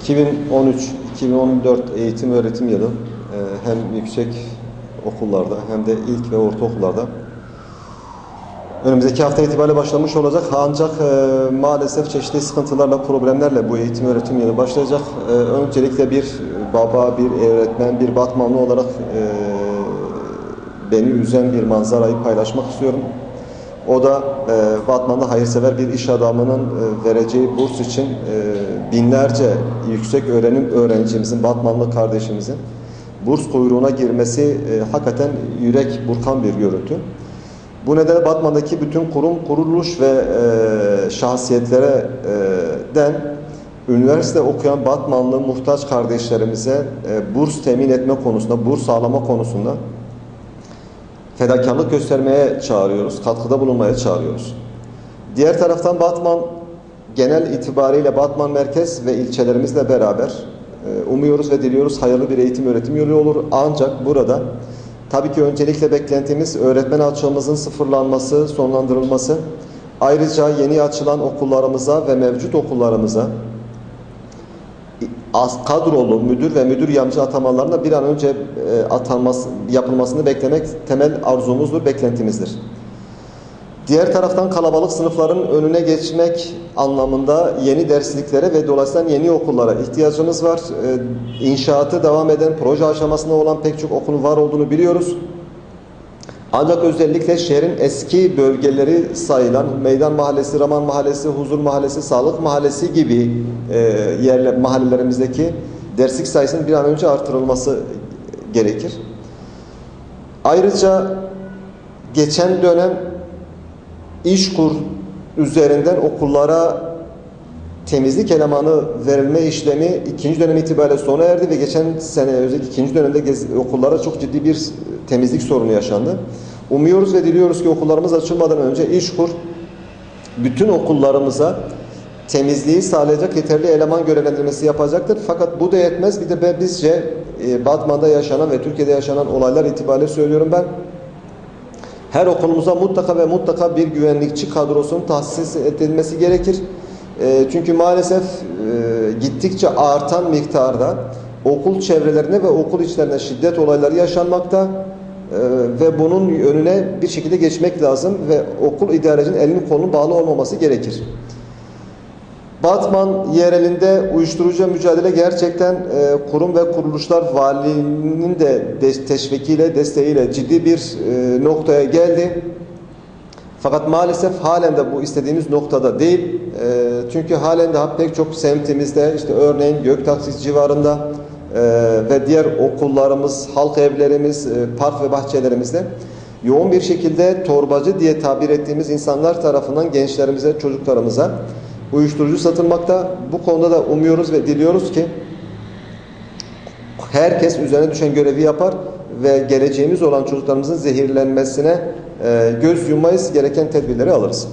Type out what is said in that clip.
2013-2014 eğitim öğretim yılı hem yüksek okullarda hem de ilk ve ortaokullarda önümüzdeki hafta itibariyle başlamış olacak. Ancak maalesef çeşitli sıkıntılarla, problemlerle bu eğitim öğretim yılı başlayacak. Öncelikle bir baba, bir öğretmen, bir Batmanlı olarak beni üzen bir manzarayı paylaşmak istiyorum. O da Batman'da hayırsever bir iş adamının vereceği burs için binlerce yüksek öğrenim öğrencimizin, Batmanlı kardeşimizin burs kuyruğuna girmesi hakikaten yürek burkan bir görüntü. Bu nedenle Batman'daki bütün kurum, kuruluş ve şahsiyetlerden üniversite okuyan Batmanlı muhtaç kardeşlerimize burs temin etme konusunda, burs sağlama konusunda fedakarlık göstermeye çağırıyoruz, katkıda bulunmaya çağırıyoruz. Diğer taraftan Batman genel itibariyle Batman merkez ve ilçelerimizle beraber umuyoruz ve diliyoruz hayırlı bir eğitim öğretim yolu olur. Ancak burada tabii ki öncelikle beklentimiz öğretmen açığımızın sıfırlanması, sonlandırılması. Ayrıca yeni açılan okullarımıza ve mevcut okullarımıza kadrolu müdür ve müdür yardımcı atamalarına bir an önce yapılmasını beklemek temel arzumuzdur, beklentimizdir. Diğer taraftan kalabalık sınıfların önüne geçmek anlamında yeni dersliklere ve dolayısıyla yeni okullara ihtiyacımız var. İnşaatı devam eden, proje aşamasında olan pek çok okulun var olduğunu biliyoruz. Ancak özellikle şehrin eski bölgeleri sayılan Meydan Mahallesi, Raman Mahallesi, Huzur Mahallesi, Sağlık Mahallesi gibi mahallelerimizdeki derslik sayısının bir an önce artırılması gerekir. Ayrıca geçen dönem İşkur üzerinden okullara temizlik elemanı verilme işlemi ikinci dönem itibariyle sona erdi ve geçen sene özellikle ikinci dönemde okullara çok ciddi bir temizlik sorunu yaşandı. Umuyoruz ve diliyoruz ki okullarımız açılmadan önce İşkur bütün okullarımıza temizliği sağlayacak yeterli eleman görevlendirmesi yapacaktır. Fakat bu da yetmez. Bir de bizce Batman'da yaşanan ve Türkiye'de yaşanan olaylar itibariyle söylüyorum ben. Her okulumuza mutlaka ve mutlaka bir güvenlikçi kadrosunun tahsis edilmesi gerekir. Çünkü maalesef gittikçe artan miktarda okul çevrelerine ve okul içlerinde şiddet olayları yaşanmakta ve bunun önüne bir şekilde geçmek lazım ve okul idarecinin elinin kolunun bağlı olmaması gerekir. Batman yerelinde uyuşturucu mücadele gerçekten kurum ve kuruluşlar valinin de teşvikiyle, desteğiyle ciddi bir noktaya geldi. Fakat maalesef halen de bu istediğimiz noktada değil. Çünkü halen daha pek çok semtimizde işte örneğin Göktaksis civarında ve diğer okullarımız, halk evlerimiz, park ve bahçelerimizde yoğun bir şekilde torbacı diye tabir ettiğimiz insanlar tarafından gençlerimize, çocuklarımıza uyuşturucu satılmakta. Bu konuda da umuyoruz ve diliyoruz ki herkes üzerine düşen görevi yapar ve geleceğimiz olan çocuklarımızın zehirlenmesine göz yummayız, gereken tedbirleri alırız.